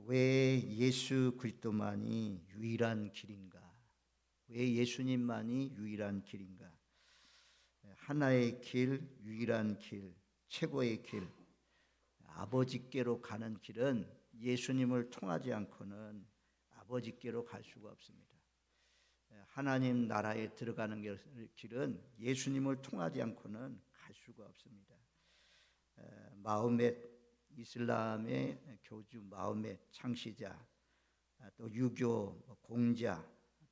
왜 예수 그리스도만이 유일한 길인가? 왜 예수님만이 유일한 길인가? 하나의 길, 유일한 길, 최고의 길, 아버지께로 가는 길은 예수님을 통하지 않고는 아버지께로 갈 수가 없습니다. 하나님 나라에 들어가는 길은 예수님을 통하지 않고는 갈 수가 없습니다. 마호멧, 이슬람의 교주 마호멧 창시자, 또 유교 공자,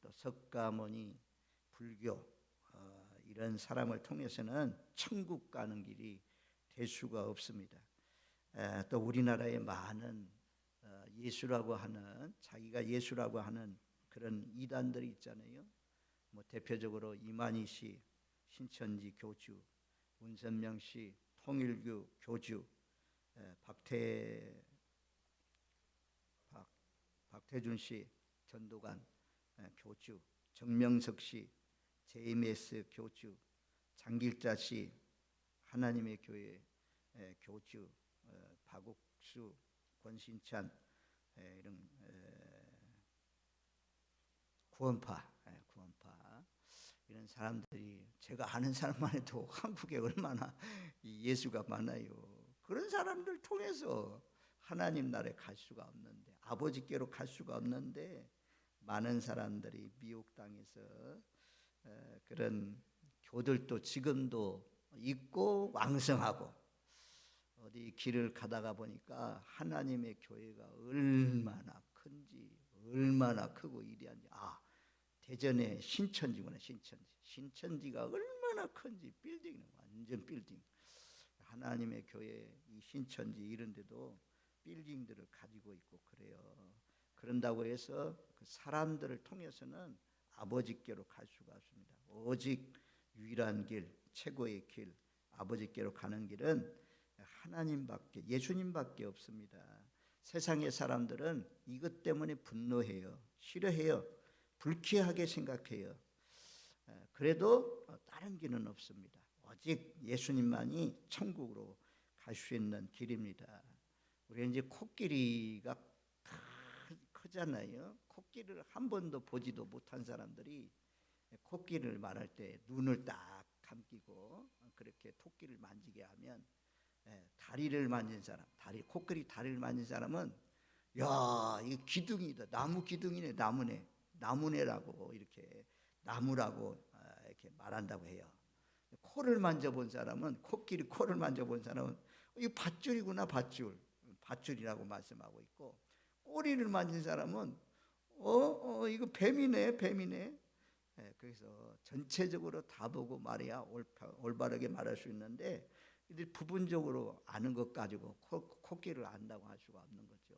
또 석가모니, 불교 이런 사람을 통해서는 천국 가는 길이 될 수가 없습니다. 또 우리나라에 많은 예수라고 하는, 자기가 예수라고 하는 그런 이단들이 있잖아요. 대표적으로 이만희 씨, 신천지 교주, 문선명 씨, 통일교 교주, 박태준 씨, 전도관 교주, 정명석 씨, JMS 교주, 장길자 씨, 하나님의 교회 교주, 박옥수, 권신찬, 이런 구원파 이런 사람들이, 제가 아는 사람만 해도 한국에 얼마나 예수가 많아요. 그런 사람들 통해서 하나님 나라에 갈 수가 없는데, 아버지께로 갈 수가 없는데, 많은 사람들이 미혹 당해서 그런 교들도 지금도 있고 왕성하고, 어디 길을 가다가 보니까 하나님의 교회가 얼마나 큰지, 얼마나 크고 위대한지, 대전에 신천지구나. 신천지가 얼마나 큰지, 빌딩은 완전 빌딩. 하나님의 교회 이 신천지 이런 데도 빌딩들을 가지고 있고 그래요. 그런다고 해서 그 사람들을 통해서는 아버지께로 갈 수가 없습니다. 오직 유일한 길, 최고의 길, 아버지께로 가는 길은 하나님밖에, 예수님밖에 없습니다. 세상의 사람들은 이것 때문에 분노해요. 싫어해요. 불쾌하게 생각해요. 그래도 다른 길은 없습니다. 오직 예수님만이 천국으로 갈 수 있는 길입니다. 우리 이제 코끼리가 크잖아요. 코끼리를 한 번도 보지도 못한 사람들이 코끼리를 말할 때 눈을 딱 감기고 그렇게 토끼를 만지게 하면, 다리를 만진 사람, 코끼리 다리를 만진 사람은, 야, 이거 기둥이다. 나무 기둥이네, 나무네라고 이렇게 나무라고 이렇게 말한다고 해요. 코를 만져본 사람은, 코끼리 코를 만져본 사람은 이거 밧줄이구나, 밧줄이라고 말씀하고 있고, 꼬리를 만진 사람은 이거 뱀이네. 그래서 전체적으로 다 보고 말해야 올바르게 말할 수 있는데, 부분적으로 아는 것 가지고 코끼리를 안다고 할 수가 없는 거죠.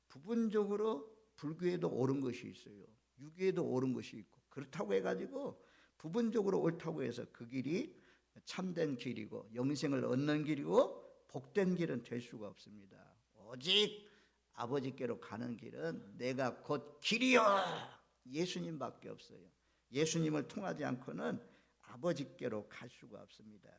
부분적으로 불교에도 옳은 것이 있어요. 유교에도 옳은 것이 있고, 그렇다고 해가지고 부분적으로 옳다고 해서 그 길이 참된 길이고 영생을 얻는 길이고 복된 길은 될 수가 없습니다. 오직 아버지께로 가는 길은 내가 곧 길이요, 예수님밖에 없어요. 예수님을 통하지 않고는 아버지께로 갈 수가 없습니다.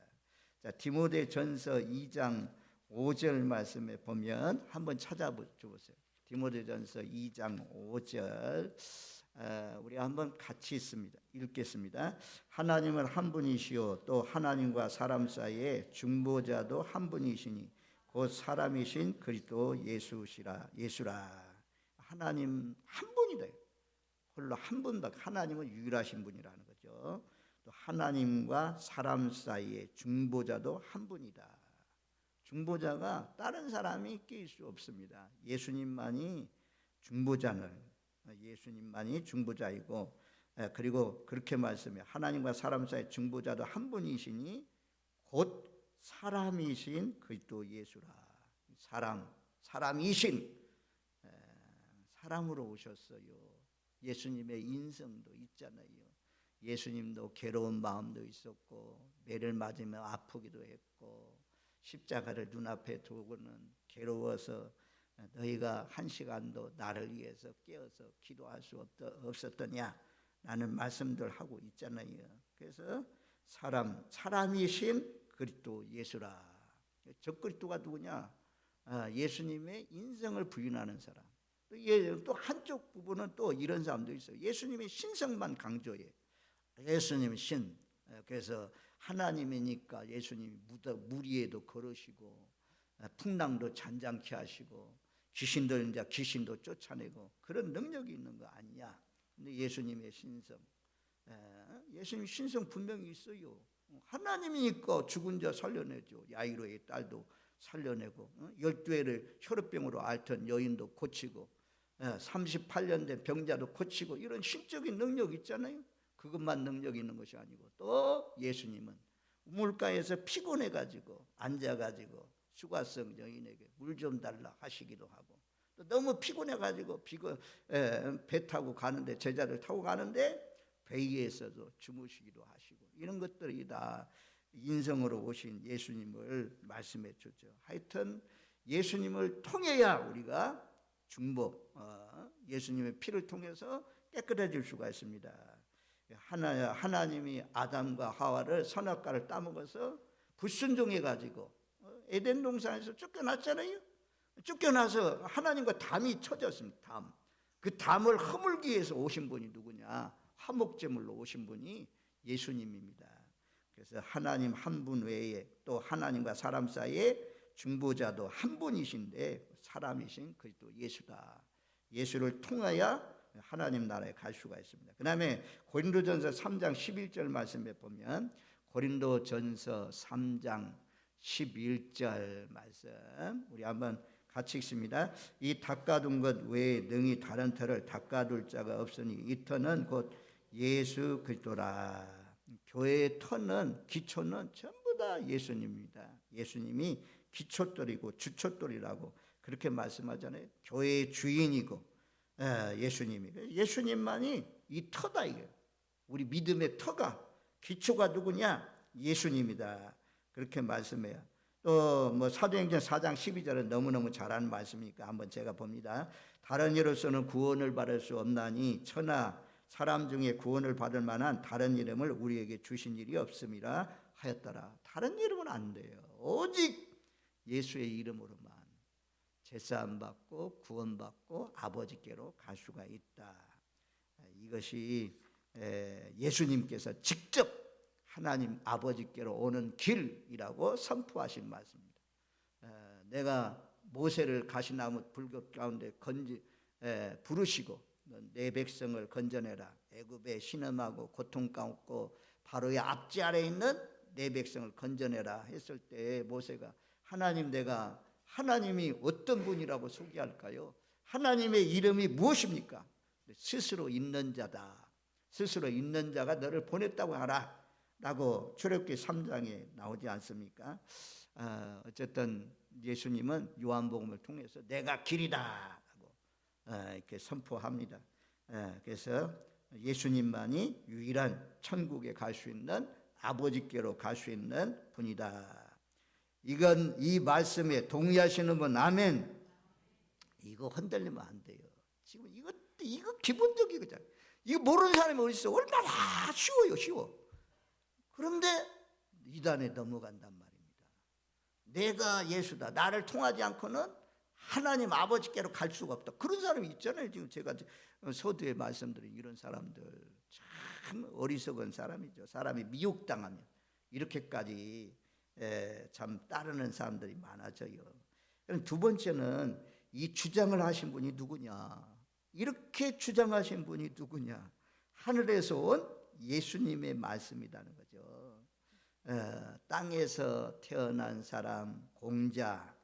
자, 디모데전서 2장 5절 말씀에 보면 한번 찾아보세요. 디모데전서 2장 5절, 우리 한번 같이 읽겠습니다. 하나님은 한 분이시요 또 하나님과 사람 사이에 중보자도 한 분이시니 곧 사람이신 그리스도 예수라. 하나님 한 분이다. 홀로 한 분밖에, 하나님은 유일하신 분이라는 거죠. 또 하나님과 사람 사이에 중보자도 한 분이다. 중보자가 다른 사람이 낄 수 없습니다. 예수님만이 중보자이고, 그리고 그렇게 말씀해요. 하나님과 사람 사이에 중보자도 한 분이시니 곧 사람이신 그리스도 예수라. 사람이신, 사람으로 오셨어요. 예수님의 인성도 있잖아요. 예수님도 괴로운 마음도 있었고, 매를 맞으며 아프기도 했고, 십자가를 눈앞에 두고는 괴로워서 너희가 한 시간도 나를 위해서 깨어서 기도할 수 없었더냐 라는 말씀들 하고 있잖아요. 그래서 사람이신 그리스도 예수라. 저 그리스도가 누구냐? 예수님의 인성을 부인하는 사람, 또 한쪽 부분은 또 이런 사람도 있어요. 예수님의 신성만 강조해. 예수님 신. 그래서 하나님이니까 예수님이 물 위에도 걸으시고 풍랑도 잔잔케 하시고 귀신도 쫓아내고 그런 능력이 있는 거 아니냐. 근데 예수님의 신성, 예수님 신성 분명히 있어요. 하나님이니까 죽은 자 살려내죠. 야이로의 딸도 살려내고 12회를 혈우병으로 앓던 여인도 고치고 38년 된 병자도 고치고 이런 신적인 능력이 있잖아요. 그것만 능력이 있는 것이 아니고 또 예수님은 우물가에서 피곤해가지고 앉아가지고 수가성 여인에게 물 좀 달라 하시기도 하고, 또 너무 피곤해가지고 배 타고 가는데, 제자를 타고 가는데 배 위에서도 주무시기도 하시고, 이런 것들이 다 인성으로 오신 예수님을 말씀해 주죠. 하여튼 예수님을 통해야 우리가 중보, 예수님의 피를 통해서 깨끗해질 수가 있습니다. 하나님이 아담과 하와를 선악과를 따먹어서 불순종해가지고 에덴 동산에서 쫓겨났잖아요. 쫓겨나서 하나님과 담이 쳐졌습니다. 그 담을 허물기 위해서 오신 분이 누구냐? 화목제물로 오신 분이 예수님입니다. 그래서 하나님 한 분 외에 또 하나님과 사람 사이에 중보자도 한 분이신데 사람이신 그리스도 예수다. 예수를 통하여 하나님 나라에 갈 수가 있습니다. 그 다음에 고린도전서 3장 11절 말씀에 보면, 고린도전서 3장 11절 말씀 우리 한번 같이 읽습니다. 이 닦아둔 것 외에 능히 다른 터를 닦아둘 자가 없으니 이 터는 곧 예수 그리스도라. 교회의 터는, 기초는 전부 다 예수님입니다. 예수님이 기초돌이고 주초돌이라고 그렇게 말씀하잖아요. 교회의 주인이고 예수님이, 예수님만이 이 터다. 이게 우리 믿음의 터가, 기초가 누구냐? 예수님이다. 그렇게 말씀해요. 또 뭐 사도행전 4장 12절은 너무너무 잘하는 말씀이니까 한번 제가 봅니다. 다른 이로서는 구원을 받을 수 없나니 천하 사람 중에 구원을 받을 만한 다른 이름을 우리에게 주신 일이 없음이라 하였더라. 다른 이름은 안 돼요. 오직 예수의 이름으로만 제사함 받고 구원받고 아버지께로 갈 수가 있다. 이것이 예수님께서 직접 하나님 아버지께로 오는 길이라고 선포하신 말씀입니다. 내가 모세를 가시나무 불꽃 가운데 부르시고 내 백성을 건져내라, 애굽에 신음하고 고통받고 바로의 앞지 아래에 있는 내 백성을 건져내라 했을 때 모세가, 하나님이 어떤 분이라고 소개할까요? 하나님의 이름이 무엇입니까? 스스로 있는 자다. 스스로 있는 자가 너를 보냈다고 하라 라고 출애굽기 3장에 나오지 않습니까? 어쨌든 예수님은 요한복음을 통해서 내가 길이다 라고 이렇게 선포합니다. 그래서 예수님만이 유일한 천국에 갈 수 있는, 아버지께로 갈 수 있는 분이다. 이건 이 말씀에 동의하시는 분 아멘. 이거 흔들리면 안 돼요. 지금 이거 기본적이거든요. 이거 모르는 사람이 어디 있어? 얼마나 쉬워. 그런데 이단에 넘어간단 말입니다. 내가 예수다. 나를 통하지 않고는 하나님 아버지께로 갈 수가 없다. 그런 사람이 있잖아요. 지금 제가 서두에 말씀드린 이런 사람들 참 어리석은 사람이죠. 사람이 미혹당하면 이렇게까지 참 따르는 사람들이 많아져요. 그럼 두 번째는 이 주장을 하신 분이 누구냐? 이렇게 주장하신 분이 누구냐? 하늘에서 온 예수님의 말씀이라는 거죠. 땅에서 태어난 사람, 공자,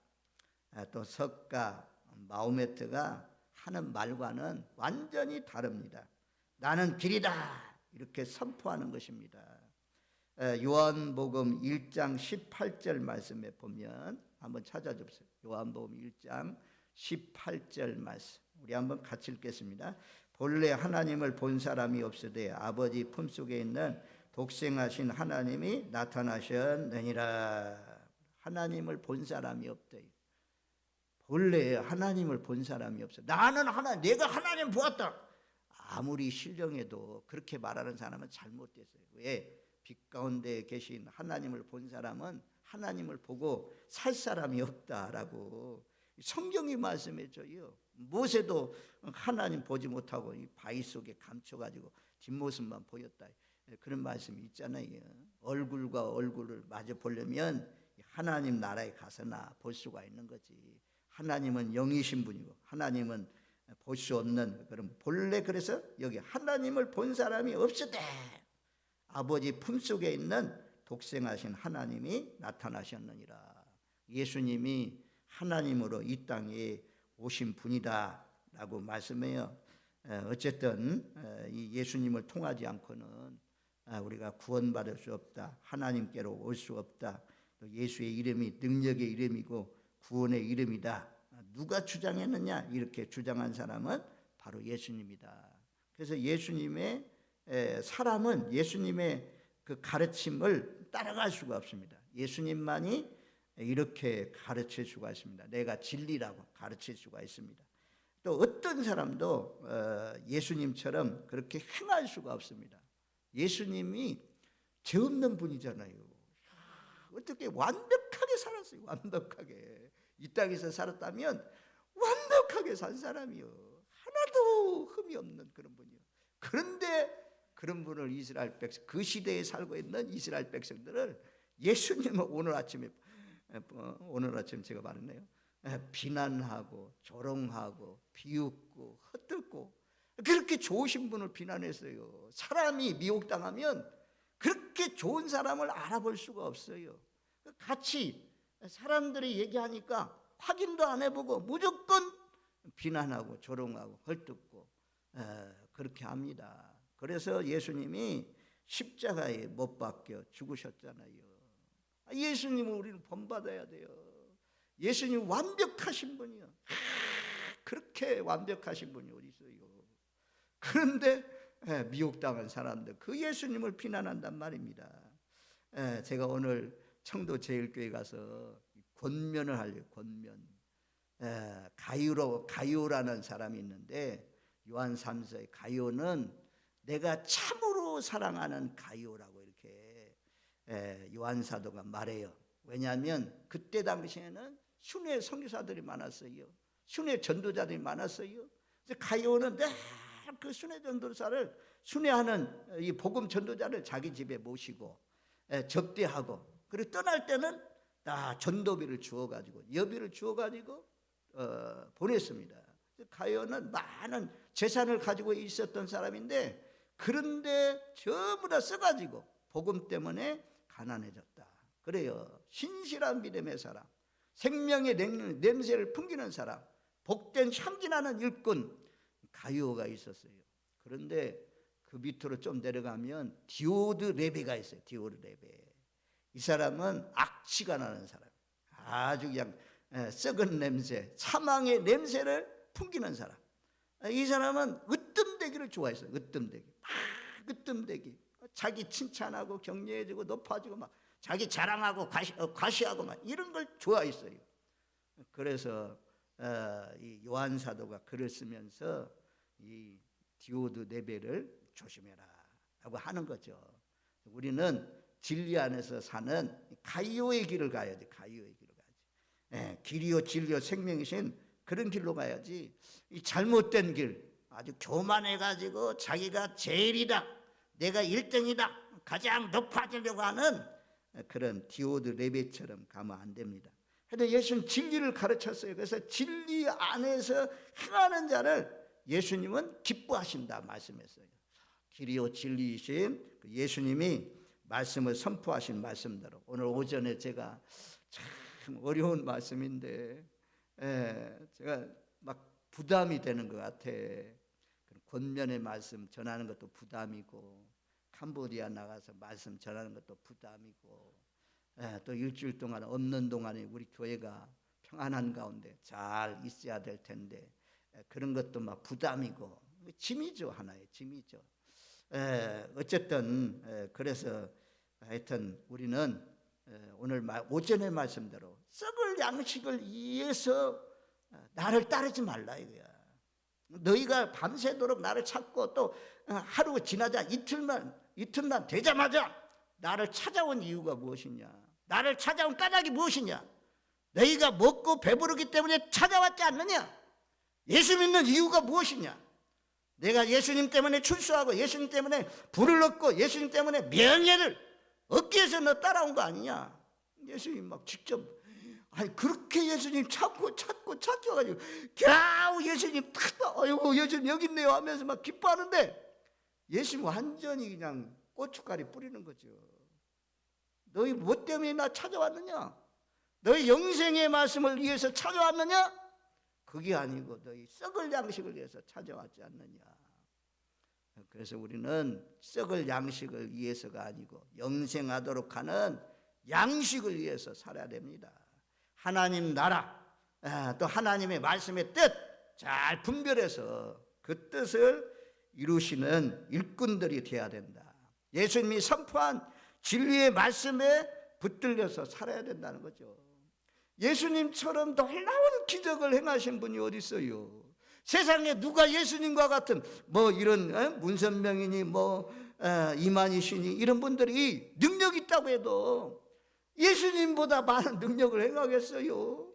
또 석가, 마호메트가 하는 말과는 완전히 다릅니다. 나는 길이다 이렇게 선포하는 것입니다. 요한복음 1장 18절 말씀에 보면 한번 찾아주세요. 요한복음 1장 18절 말씀 우리 한번 같이 읽겠습니다. 본래 하나님을 본 사람이 없으되 아버지 품속에 있는 독생하신 하나님이 나타나셨느니라. 하나님을 본 사람이 없대요. 본래 하나님을 본 사람이 없어. 내가 하나님 보았다. 아무리 신령해도 그렇게 말하는 사람은 잘못됐어요. 왜? 빛 가운데 계신 하나님을 본 사람은 하나님을 보고 살 사람이 없다라고 성경이 말씀해 줘요. 모세도 하나님 보지 못하고 이 바위 속에 감춰가지고 뒷모습만 보였다. 그런 말씀이 있잖아요. 얼굴과 얼굴을 마주 보려면 하나님 나라에 가서나 볼 수가 있는 거지. 하나님은 영이신 분이고 하나님은 볼 수 없는, 그럼 본래 그래서 여기 하나님을 본 사람이 없으되 아버지 품속에 있는 독생하신 하나님이 나타나셨느니라. 예수님이 하나님으로 이 땅에 오신 분이다 라고 말씀해요. 어쨌든 이 예수님을 통하지 않고는 우리가 구원받을 수 없다, 하나님께로 올 수 없다. 또 예수의 이름이 능력의 이름이고 구원의 이름이다. 누가 주장했느냐? 이렇게 주장한 사람은 바로 예수님이다. 그래서 예수님의 사람은 예수님의 그 가르침을 따라갈 수가 없습니다. 예수님만이 이렇게 가르칠 수가 있습니다. 내가 진리라고 가르칠 수가 있습니다. 또 어떤 사람도 예수님처럼 그렇게 행할 수가 없습니다. 예수님이 죄 없는 분이잖아요. 어떻게 완벽하게 살았어요. 완벽하게 이 땅에서 살았다면 완벽하게 산 사람이요, 하나도 흠이 없는 그런 분이요. 그런데 그런 분을 이스라엘 백성, 그 시대에 살고 있는 이스라엘 백성들을 예수님은 오늘 아침에 제가 말했네요. 비난하고 조롱하고 비웃고 헛들고 그렇게 좋으신 분을 비난했어요. 사람이 미혹당하면 그렇게 좋은 사람을 알아볼 수가 없어요. 같이 사람들이 얘기하니까 확인도 안 해보고 무조건 비난하고 조롱하고 헐뜯고 그렇게 합니다. 그래서 예수님이 십자가에 못 박혀 죽으셨잖아요. 예수님은 우리는 본받아야 돼요. 예수님 완벽하신 분이요. 그렇게 완벽하신 분이 어디 있어요. 그런데 미혹당한 사람들 그 예수님을 비난한단 말입니다. 제가 오늘 청도 제일교회 가서 권면을 하려고. 권면. 가요라는 사람이 있는데 요한 3서의 가요는 내가 참으로 사랑하는 가요라고 이렇게 요한 사도가 말해요. 왜냐하면 그때 당시에는 순회 선교사들이 많았어요. 순회 전도자들이 많았어요. 그래서 가요는 늘 그 순회 전도사를 순회하는 이 복음 전도자를 자기 집에 모시고 접대하고, 그리고 떠날 때는 다 전도비를 주어가지고 여비를 주어가지고 보냈습니다. 가요는 많은 재산을 가지고 있었던 사람인데 그런데 전부 다 써가지고 복음 때문에 가난해졌다. 그래요. 신실한 믿음의 사람, 생명의 냄새를 풍기는 사람, 복된 향기나는 일꾼 가요가 있었어요. 그런데 그 밑으로 좀 내려가면 디오드 레베가 있어요. 디오드 레베. 이 사람은 악취가 나는 사람, 아주 그냥 썩은 냄새, 사망의 냄새를 풍기는 사람. 이 사람은 으뜸되기를 좋아했어요. 으뜸되기, 막 으뜸되기, 자기 칭찬하고 격려해주고 높아지고 막 자기 자랑하고 과시하고 막 이런 걸 좋아했어요. 그래서 이 요한 사도가 글을 쓰면서 이 디오드 레베를 조심해라 라고 하는 거죠. 우리는 진리 안에서 사는 가이오의 길을 가야지. 가이오의 길을 가야지. 길이요 진리요 생명이신 그런 길로 가야지. 이 잘못된 길, 아주 교만해가지고 자기가 제일이다, 내가 1등이다, 가장 높아지려고 하는 그런 디오드 레베처럼 가면 안 됩니다. 근데 예수는 진리를 가르쳤어요. 그래서 진리 안에서 행하는 자를 예수님은 기뻐하신다 말씀했어요. 길이요 진리이신 예수님이 말씀을 선포하신 말씀대로 오늘 오전에 제가 참 어려운 말씀인데 제가 막 부담이 되는 것 같아. 권면의 말씀 전하는 것도 부담이고, 캄보디아 나가서 말씀 전하는 것도 부담이고, 또 일주일 동안 없는 동안에 우리 교회가 평안한 가운데 잘 있어야 될 텐데 그런 것도 막 부담이고 짐이죠. 하나의 짐이죠. 어쨌든 그래서 하여튼 우리는 오늘 오전의 말씀대로 썩을 양식을 위해서 나를 따르지 말라 이거야. 너희가 밤새도록 나를 찾고 또 하루 지나자 이틀만 되자마자 나를 찾아온 이유가 무엇이냐? 나를 찾아온 까닭이 무엇이냐? 너희가 먹고 배부르기 때문에 찾아왔지 않느냐? 예수 믿는 이유가 무엇이냐? 내가 예수님 때문에 출소하고 예수님 때문에 부를 얻고 예수님 때문에 명예를 얻기 위해서 너 따라온 거 아니냐? 예수님 막 직접 그렇게 예수님 찾아가지고 겨우 예수님 탁 아이고 예수님 여기 있네요 하면서 막 기뻐하는데 예수님 완전히 그냥 고춧가루 뿌리는 거죠. 너희 뭐 때문에 나 찾아왔느냐? 너희 영생의 말씀을 위해서 찾아왔느냐? 그게 아니고 너희 썩을 양식을 위해서 찾아왔지 않느냐? 그래서 우리는 썩을 양식을 위해서가 아니고 영생하도록 하는 양식을 위해서 살아야 됩니다. 하나님 나라, 또 하나님의 말씀의 뜻 잘 분별해서 그 뜻을 이루시는 일꾼들이 되어야 된다. 예수님이 선포한 진리의 말씀에 붙들려서 살아야 된다는 거죠. 예수님처럼 놀라운 기적을 행하신 분이 어디 있어요? 세상에 누가 예수님과 같은 이런 문선명이니 이만희시니 이런 분들이 능력이 있다고 해도 예수님보다 많은 능력을 행하겠어요?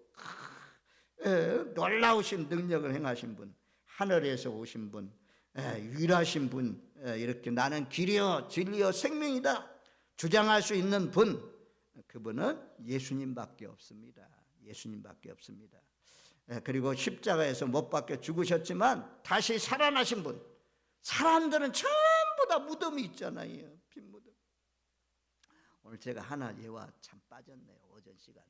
놀라우신 능력을 행하신 분, 하늘에서 오신 분, 유일하신 분, 이렇게 나는 길이요 진리요 생명이다 주장할 수 있는 분, 그분은 예수님밖에 없습니다. 예수님밖에 없습니다. 그리고 십자가에서 못 박혀 죽으셨지만 다시 살아나신 분, 사람들은 전부 다 무덤이 있잖아요. 빈 무덤. 오늘 제가 하나 예와 참 빠졌네요. 오전 시간에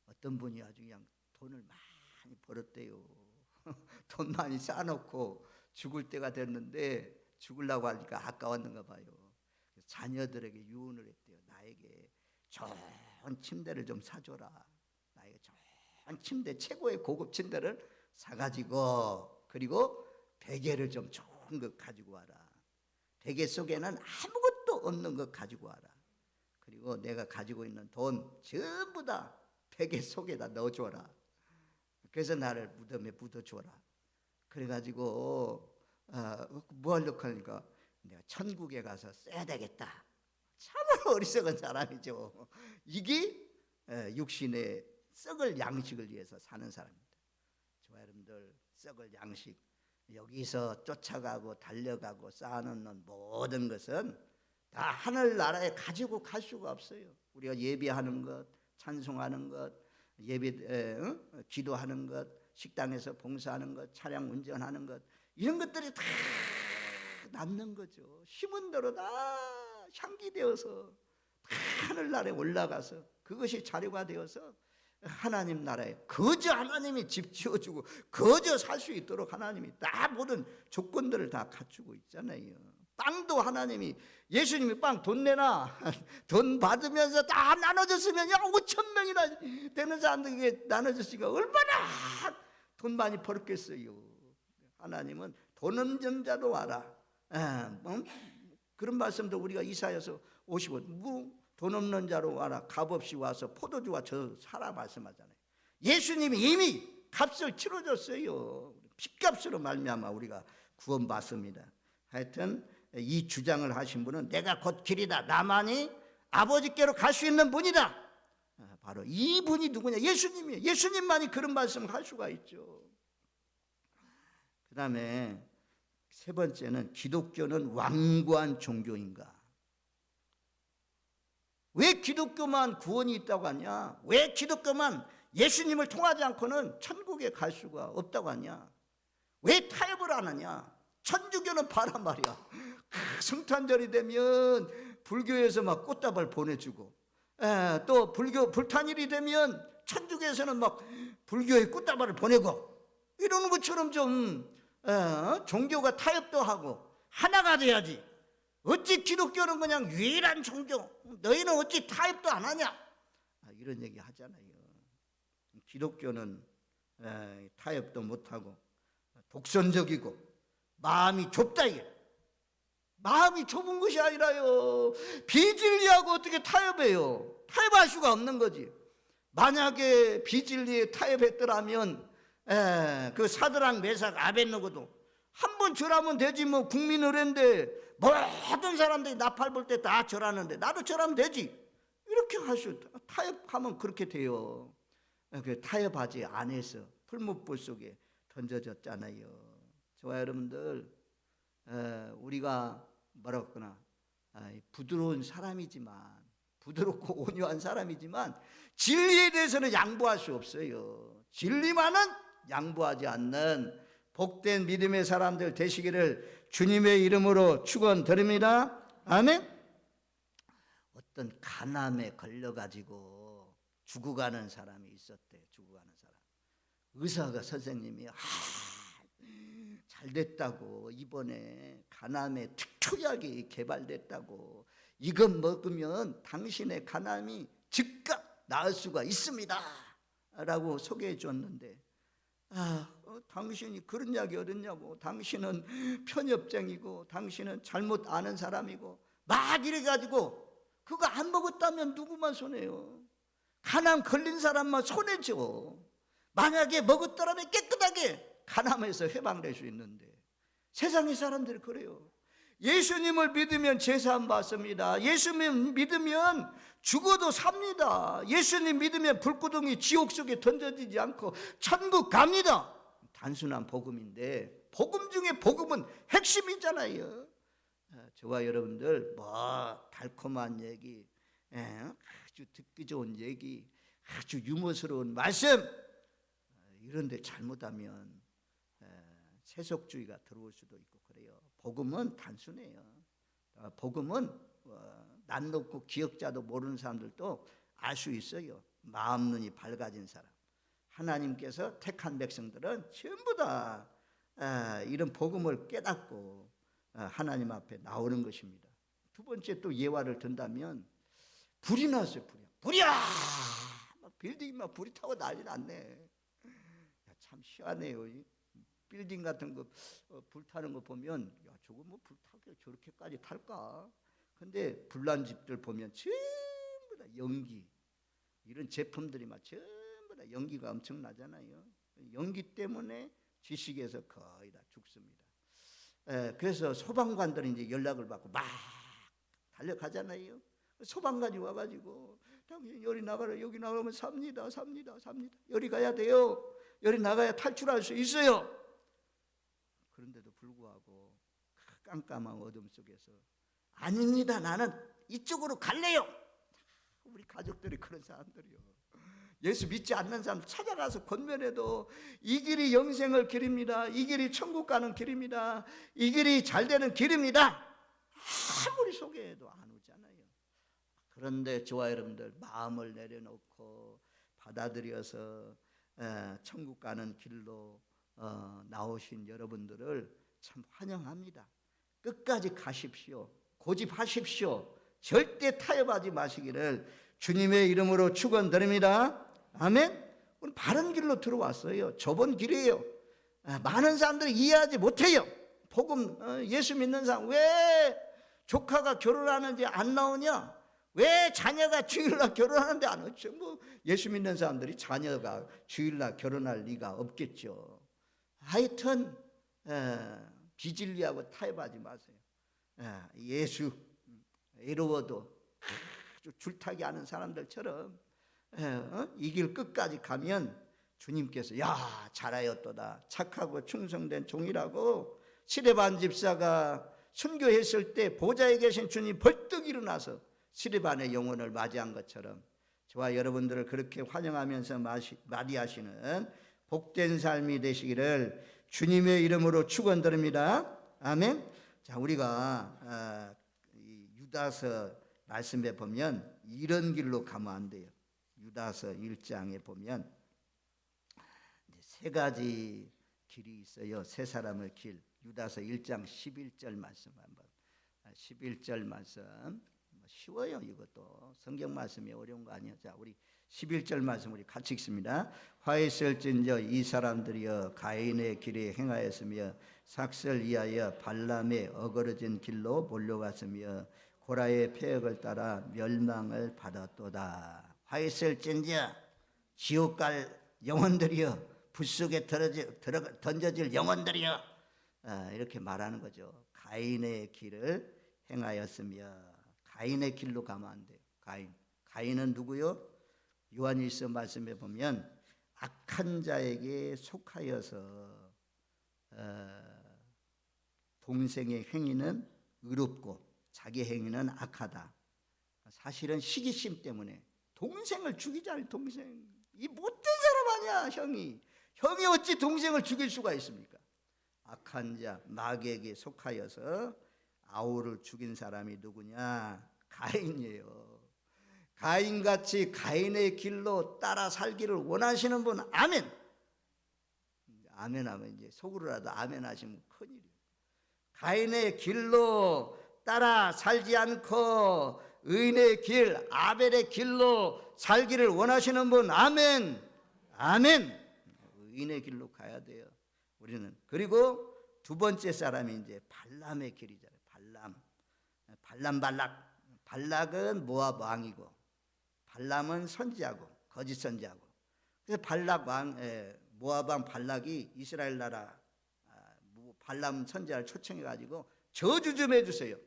어떤 분이 아주 그냥 돈을 많이 벌었대요. 돈 많이 쌓아놓고 죽을 때가 됐는데 죽으려고 하니까 아까웠는가 봐요. 자녀들에게 유언을 했대요. 나에게 좋은 침대를 좀 사줘라. 나에게 좋은 침대, 최고의 고급 침대를 사가지고, 그리고 베개를 좀 좋은 것 가지고 와라. 베개 속에는 아무것도 없는 것 가지고 와라. 그리고 내가 가지고 있는 돈 전부 다 베개 속에다 넣어줘라. 그래서 나를 무덤에 묻어줘라. 그래가지고 뭐 하려고 하니까 내가 천국에 가서 써야 되겠다. 참으로 어리석은 사람이죠. 이게 육신의 썩을 양식을 위해서 사는 사람입니다. 저와 여러분들 썩을 양식, 여기서 쫓아가고 달려가고 쌓아놓는 모든 것은 다 하늘나라에 가지고 갈 수가 없어요. 우리가 예배하는 것, 찬송하는 것, 기도하는 것, 식당에서 봉사하는 것, 차량 운전하는 것, 이런 것들이 다 남는 거죠. 심은 대로 다 향기 되어서 다 하늘나라에 올라가서 그것이 자료가 되어서 하나님 나라에 거저 하나님이 집 지어주고 거저 살 수 있도록 하나님이 다 모든 조건들을 다 갖추고 있잖아요. 빵도 하나님이, 예수님이 빵 돈 내놔 돈 받으면서 다 나눠줬으면 5,000명이나 되는 사람들에게 나눠줬으니까 얼마나 돈 많이 벌었겠어요. 하나님은 돈 없는 자도 와라. 그런 말씀도 우리가 이사야서 55 돈 없는 자로 와라. 값없이 와서 포도주와 저 사라 말씀하잖아요. 예수님이 이미 값을 치러줬어요. 핏값으로 말미암아 우리가 구원받습니다. 하여튼 이 주장을 하신 분은 내가 곧 길이다, 나만이 아버지께로 갈 수 있는 분이다. 바로 이 분이 누구냐? 예수님이에요. 예수님만이 그런 말씀을 할 수가 있죠. 그 다음에 세 번째는 기독교는 완고한 종교인가? 왜 기독교만 구원이 있다고 하냐? 왜 기독교만 예수님을 통하지 않고는 천국에 갈 수가 없다고 하냐? 왜 타협을 안 하냐? 천주교는 봐라 말이야. 성탄절이 되면 불교에서 막 꽃다발 보내주고, 또 불교 불탄일이 되면 천주교에서는 막 불교에 꽃다발을 보내고, 이러는 것처럼 좀 종교가 타협도 하고 하나가 돼야지. 어찌 기독교는 그냥 유일한 종교, 너희는 어찌 타협도 안 하냐? 이런 얘기 하잖아요. 기독교는 타협도 못하고 독선적이고 마음이 좁다. 이게 마음이 좁은 것이 아니라요, 비진리하고 어떻게 타협해요? 타협할 수가 없는 거지. 만약에 비진리에 타협했더라면 그 사드락 메삭 아벳느고도 한 번 절하면 되지. 뭐 국민의례인데 모든 사람들이 나팔 불 때 다 절하는데 나도 절하면 되지. 이렇게 하시오. 타협하면 그렇게 돼요. 타협하지 않아서 풀무불 속에 던져졌잖아요. 저와 여러분들, 우리가 뭐라고 하나, 부드러운 사람이지만, 부드럽고 온유한 사람이지만 진리에 대해서는 양보할 수 없어요. 진리만은 양보하지 않는 복된 믿음의 사람들 되시기를 주님의 이름으로 축원드립니다. 아멘. 어떤 간암에 걸려가지고 죽어가는 사람이 있었대. 죽어가는 사람. 의사가 선생님이 잘 됐다고, 이번에 간암에 특효약이 개발됐다고, 이것 먹으면 당신의 간암이 즉각 나을 수가 있습니다 라고 소개해 줬는데, 당신이 그런 약이 어딨냐고, 당신은 편협증이고 당신은 잘못 아는 사람이고 막 이래가지고 그거 안 먹었다면 누구만 손해요? 간암 걸린 사람만 손해죠. 만약에 먹었더라면 깨끗하게 간암에서 해방될 수 있는데, 세상의 사람들이 그래요. 예수님을 믿으면 제사함 받습니다. 예수님 믿으면 죽어도 삽니다. 예수님 믿으면 불구덩이 지옥 속에 던져지지 않고 천국 갑니다. 단순한 복음인데, 복음 중에 복음은 핵심이잖아요. 저와 여러분들 달콤한 얘기, 아주 듣기 좋은 얘기, 아주 유머스러운 말씀, 이런데 잘못하면 세속주의가 들어올 수도 있고 그래요. 복음은 단순해요. 복음은 난 놓고 기억자도 모르는 사람들도 알 수 있어요. 마음 눈이 밝아진 사람, 하나님께서 택한 백성들은 전부 다 이런 복음을 깨닫고 하나님 앞에 나오는 것입니다. 두 번째 또 예화를 든다면, 불이 났어요. 불이야! 막 빌딩이 막 불이 타고 난리 났네. 참 희한해요. 빌딩 같은 거 불타는 거 보면, 저거 뭐 불타게 저렇게까지 탈까? 근데 불난 집들 보면 전부 다 연기, 이런 제품들이 막 전부 다 연기가 엄청나잖아요. 연기 때문에 지식에서 거의 다 죽습니다. 그래서 소방관들이 이제 연락을 받고 막 달려가잖아요. 소방관이 와가지고, 당신 여기 나가라, 여기 나가면 삽니다. 여기 가야 돼요. 여기 나가야 탈출할 수 있어요. 그런데도 불구하고 깜깜한 어둠 속에서, 아닙니다, 나는 이쪽으로 갈래요. 우리 가족들이 그런 사람들이요. 예수 믿지 않는 사람 찾아가서 권면해도 이 길이 영생을 길입니다, 이 길이 천국 가는 길입니다, 이 길이 잘 되는 길입니다, 아무리 소개해도 안 오잖아요. 그런데 저와 여러분들 마음을 내려놓고 받아들여서 천국 가는 길로 나오신 여러분들을 참 환영합니다. 끝까지 가십시오. 고집하십시오. 절대 타협하지 마시기를 주님의 이름으로 축원드립니다. 아멘. 우리 바른 길로 들어왔어요. 좁은 길이에요. 많은 사람들이 이해하지 못해요. 복음, 예수 믿는 사람, 왜 조카가 결혼하는지 안 나오냐? 왜 자녀가 주일날 결혼하는데 안 오죠? 뭐 예수 믿는 사람들이 자녀가 주일날 결혼할 리가 없겠죠. 하여튼 비진리하고 타협하지 마세요. 예수 외로워도 아주 줄타기 하는 사람들처럼 이 길 끝까지 가면 주님께서, 야, 잘하였도다, 착하고 충성된 종이라고. 시레반 집사가 순교했을 때 보좌에 계신 주님 벌떡 일어나서 시레반의 영혼을 맞이한 것처럼 저와 여러분들을 그렇게 환영하면서 맞이하시는 복된 삶이 되시기를 주님의 이름으로 축원드립니다. 아멘. 자, 우리가 유다서 말씀에 보면 이런 길로 가면 안 돼요. 유다서 1장에 보면 세 가지 길이 있어요. 세 사람의 길. 유다서 1장 11절 말씀 한번. 11절 말씀 쉬워요. 이것도 성경 말씀이 어려운 거 아니에요. 자, 우리 11절 말씀 우리 같이 읽습니다. 화했을진저 이 사람들이여 가인의 길에 행하였으며 삭설 이하여 발람의 어그러진 길로 몰려갔으며 고라의 폐역을 따라 멸망을 받았도다. 화했을진저 지옥 갈 영혼들이여, 붓속에 던져질 영혼들이여, 이렇게 말하는 거죠. 가인의 길을 행하였으며, 가인의 길로 가면 안 돼요. 가인은 누구요? 요한일서 말씀에 보면 악한 자에게 속하여서 동생의 행위는 의롭고 자기 행위는 악하다. 사실은 시기심 때문에 동생을 죽이잖아요. 동생, 이 못된 사람 아니야. 형이 어찌 동생을 죽일 수가 있습니까? 악한 자 마귀에게 속하여서 아우를 죽인 사람이 누구냐? 가인이에요. 가인같이 가인의 길로 따라 살기를 원하시는 분, 아멘. 아멘 하면 이제 속으로라도 아멘 하시면 큰일이에요. 가인의 길로 따라 살지 않고 의인의 길, 아벨의 길로 살기를 원하시는 분, 아멘. 아멘. 의인의 길로 가야 돼요, 우리는. 그리고 두 번째 사람이 이제 발람의 길이잖아요. 발락은 모압 왕이고, 발람은 선지자고, 거짓 선지자고. 그래서 모압 왕 발락이 이스라엘 나라 발람 선지자를 초청해 가지고 저주 좀 해주세요.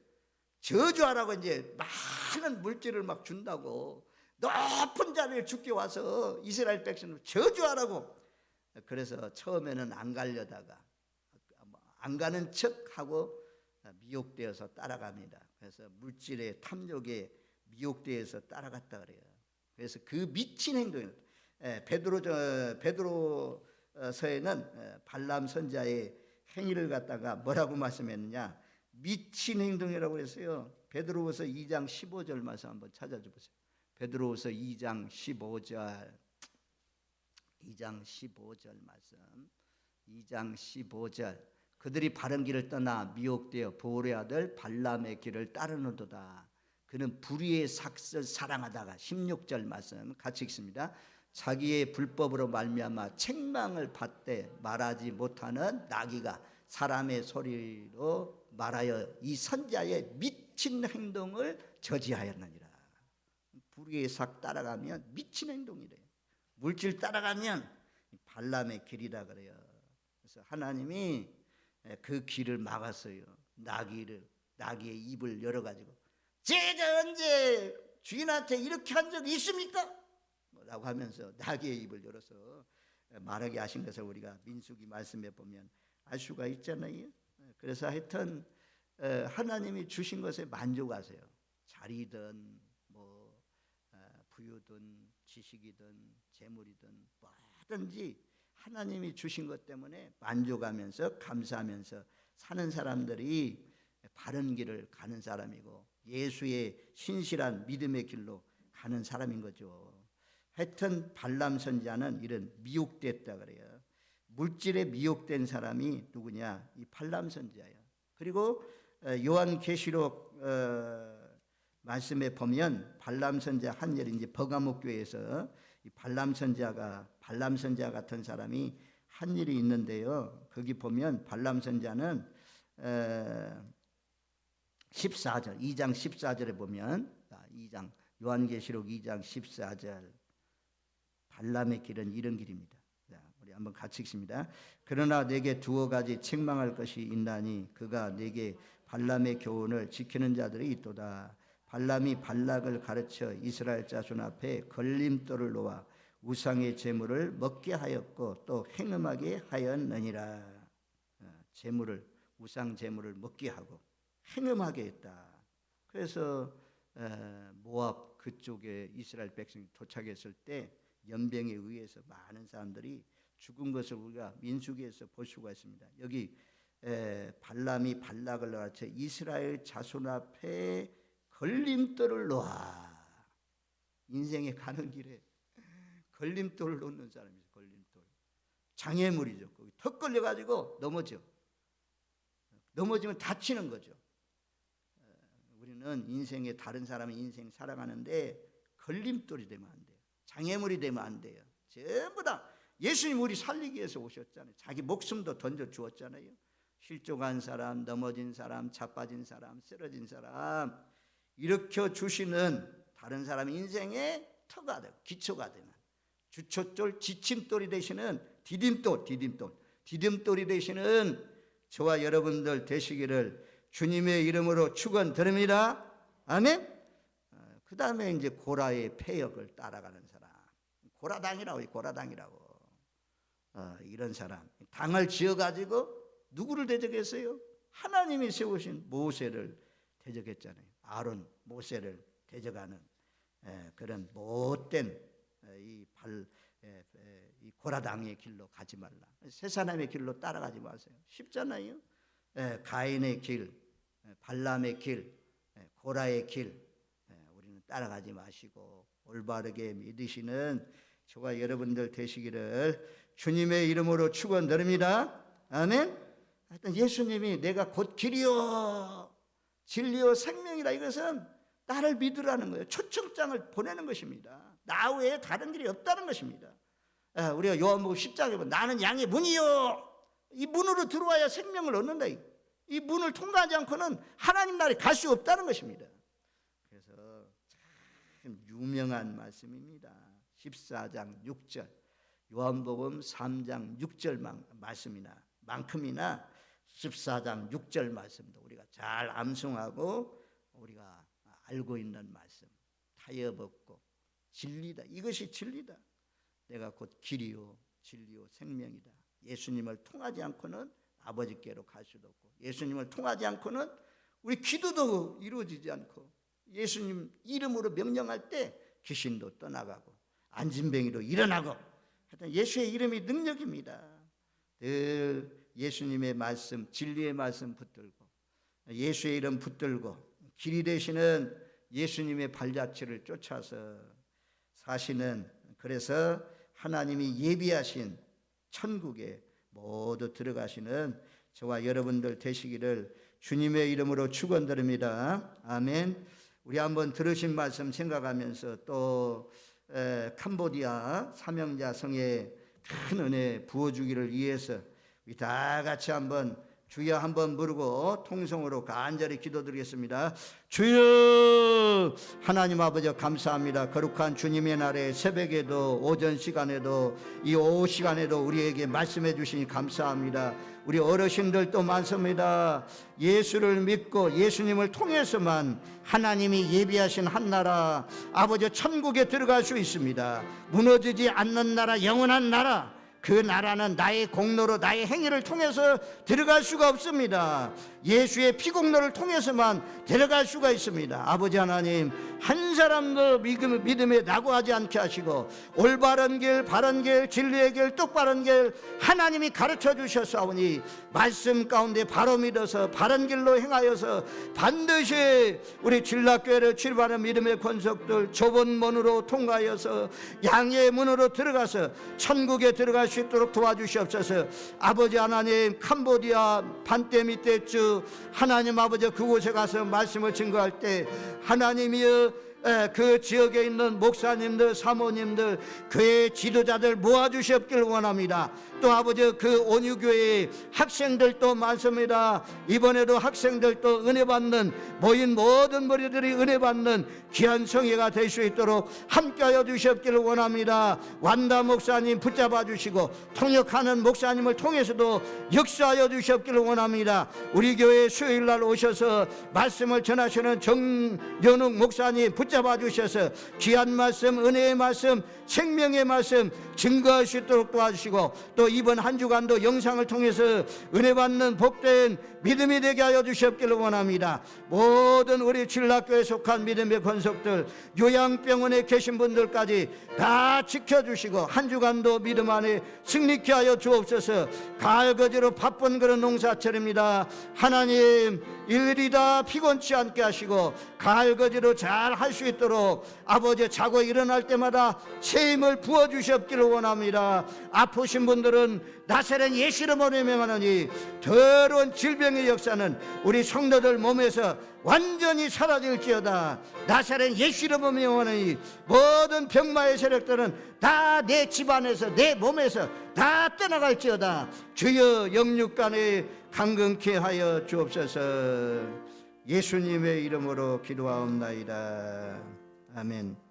저주하라고 이제 많은 물질을 막 준다고, 높은 자리에 죽게 와서 이스라엘 백성을 저주하라고. 그래서 처음에는 안 가려다가 안 가는 척하고 미혹되어서 따라갑니다. 그래서 물질의 탐욕에 미혹되어서 따라갔다 그래요. 그래서 그 미친 행동이, 베드로서에는 발람 선지자의 행위를 갖다가 뭐라고 말씀했느냐? 미친 행동이라고 했어요. 베드로후서 2장 15절 말씀 한번 찾아줘 보세요. 베드로후서 2장 15절 말씀. 2장 15절. 그들이 바른 길을 떠나 미혹되어 보올의 아들 발람의 길을 따르는도다. 그는 불의의 삭슬 사랑하다가 16절 말씀 같이 읽습니다. 자기의 불법으로 말미암아 책망을 받되 말하지 못하는 나귀가 사람의 소리로 말하여 이 선지자의 미친 행동을 저지하였느니라. 불의의 삭 따라가면 미친 행동이래요. 물질 따라가면 발람의 길이라 그래요. 그래서 하나님이 그 길을 막았어요. 나귀의 입을 열어가지고, 제가 언제 주인한테 이렇게 한 적이 있습니까? 라고 하면서 나귀의 입을 열어서 말하게 하신 것을 우리가 민수기 말씀에 보면 알 수가 있잖아요. 그래서 하여튼 하나님이 주신 것에 만족하세요. 자리든 뭐 부유든 지식이든 재물이든 뭐든지 하나님이 주신 것 때문에 만족하면서 감사하면서 사는 사람들이 바른 길을 가는 사람이고, 예수의 신실한 믿음의 길로 가는 사람인 거죠. 하여튼 발람 선지자는 이런 미혹됐다 그래요. 물질에 미혹된 사람이 누구냐? 이 발람 선지자예요. 그리고 요한계시록 말씀에 보면 발람 선지자 한 일이 이제 버가목 교회에서 이 발람 선지자 같은 사람이 한 일이 있는데요. 거기 보면 발람 선지자는 14절, 2장 14절에 보면, 요한계시록 2장 14절, 발람의 길은 이런 길입니다. 우리 한번 같이 읽습니다. 그러나 내게 두어 가지 책망할 것이 있나니 그가 내게 발람의 교훈을 지키는 자들이 있도다. 발람이 발락을 가르쳐 이스라엘 자손 앞에 걸림돌을 놓아 우상의 제물을 먹게 하였고 또 행음하게 하였느니라. 우상 제물을 먹게 하고 행음하게 했다. 그래서 모압 그쪽에 이스라엘 백성이 도착했을 때 연병에 의해서 많은 사람들이 죽은 것을 우리가 민수기에서 볼 수가 있습니다. 여기 발람이 발락을 가르쳐 이스라엘 자손 앞에 걸림돌을 놓아. 인생에 가는 길에 걸림돌을 놓는 사람이죠. 걸림돌. 장애물이죠. 거기 턱 걸려가지고 넘어지면 다치는 거죠. 우리는 인생에 다른 사람의 인생 살아가는데 걸림돌이 되면 안 돼요. 장애물이 되면 안 돼요. 전부 다 예수님 우리 살리기 위해서 오셨잖아요. 자기 목숨도 던져 주었잖아요. 실족한 사람, 넘어진 사람, 자빠진 사람, 쓰러진 사람 일으켜 주시는 다른 사람의 인생에 터가 되고 기초가 되는 주춧돌, 지침돌이 되시는 디딤돌이 되시는 저와 여러분들 되시기를 주님의 이름으로 축원드립니다. 아멘. 그 다음에 이제 고라의 폐역을 따라가는 사람, 고라당이라고 이런 사람 당을 지어가지고 누구를 대적했어요? 하나님이 세우신 모세를 대적했잖아요. 아론, 모세를 대적하는 그런 못된 이 고라당의 길로 가지 말라. 세 사람의 길로 따라가지 마세요. 쉽잖아요. 가인의 길, 발람의 길, 고라의 길, 우리는 따라가지 마시고 올바르게 믿으시는 저와 여러분들 되시기를 주님의 이름으로 축원드립니다. 아멘. 하여튼 예수님이 내가 곧 길이요 진리요 생명이라, 이것은 나를 믿으라는 거예요. 초청장을 보내는 것입니다. 나 외에 다른 길이 없다는 것입니다. 우리가 요한복음 10장에 보면 나는 양의 문이요, 이 문으로 들어와야 생명을 얻는다. 이 문을 통과하지 않고는 하나님 나라에 갈 수 없다는 것입니다. 그래서 참 유명한 말씀입니다. 14장 6절 요한복음 3장 6절 만큼이나 14장 6절 말씀도 우리가 잘 암송하고 우리가 알고 있는 말씀. 타협없고 진리다. 이것이 진리다. 내가 곧 길이요 진리요 생명이다. 예수님을 통하지 않고는 아버지께로 갈 수도 없고, 예수님을 통하지 않고는 우리 기도도 이루어지지 않고, 예수님 이름으로 명령할 때 귀신도 떠나가고 안진뱅이도 일어나고, 하여튼 예수의 이름이 능력입니다. 늘 예수님의 말씀, 진리의 말씀 붙들고 예수의 이름 붙들고 길이 되시는 예수님의 발자취를 쫓아서 사시는, 그래서 하나님이 예비하신 천국에 모두 들어가시는 저와 여러분들 되시기를 주님의 이름으로 축원드립니다. 아멘. 우리 한번 들으신 말씀 생각하면서 또 캄보디아 사명자 성에 큰 은혜 부어주기를 위해서 우리 다 같이 한번 주여 한번 부르고 통성으로 간절히 기도드리겠습니다. 주여, 하나님 아버지 감사합니다. 거룩한 주님의 날에 새벽에도 오전 시간에도 이 오후 시간에도 우리에게 말씀해 주시니 감사합니다. 우리 어르신들도 많습니다. 예수를 믿고 예수님을 통해서만 하나님이 예비하신 한 나라, 아버지 천국에 들어갈 수 있습니다. 무너지지 않는 나라, 영원한 나라, 그 나라는 나의 공로로 나의 행위를 통해서 들어갈 수가 없습니다. 예수의 피공로를 통해서만 들어갈 수가 있습니다. 아버지 하나님, 한 사람도 믿음에 낙오하지 않게 하시고 올바른 길, 바른 길, 진리의 길, 똑바른 길 하나님이 가르쳐 주셨사오니 말씀 가운데 바로 믿어서 바른 길로 행하여서 반드시 우리 진락교회를 출입하는 믿음의 권속들 좁은 문으로 통과하여서 양의 문으로 들어가서 천국에 들어갈 수 있도록 도와주시옵소서. 아버지 하나님, 캄보디아 반떼미떼주 하나님 아버지 그곳에 가서 말씀을 증거할 때 하나님이여 그 지역에 있는 목사님들, 사모님들, 교회 지도자들 모아주시옵기를 원합니다. 또 아버지 그 온유교회 학생들도 많습니다. 이번에도 학생들도 은혜받는 모인 모든 머리들이 은혜받는 귀한 성회가 될 수 있도록 함께하여 주시옵기를 원합니다. 완다 목사님 붙잡아 주시고 통역하는 목사님을 통해서도 역사하여 주시옵기를 원합니다. 우리 교회 수요일날 오셔서 말씀을 전하시는 정연욱 목사님 붙잡아 주셔서 귀한 말씀, 은혜의 말씀, 생명의 말씀 증거할 수 있도록 도와주시고, 또 이번 한 주간도 영상을 통해서 은혜받는 복된 믿음이 되게 하여 주시옵기를 원합니다. 모든 우리 진락교회에 속한 믿음의 권속들, 요양병원에 계신 분들까지 다 지켜주시고 한 주간도 믿음 안에 승리케 하여 주옵소서. 가을거지로 바쁜 그런 농사철입니다. 하나님, 일이다 피곤치 않게 하시고 가을거지로 잘 할 수 있도록 아버지 자고 일어날 때마다 새 힘을 부어주시옵기를 원합니다. 아프신 분들은 나사렛 예수 이름으로 명하노니 더러운 질병의 역사는 우리 성도들 몸에서 완전히 사라질지어다. 나사렛 예수 이름으로 명하노니 모든 병마의 세력들은 다 내 집안에서 내 몸에서 다 떠나갈지어다. 주여 영육간에 강건케 하여 주옵소서. 예수님의 이름으로 기도하옵나이다. 아멘.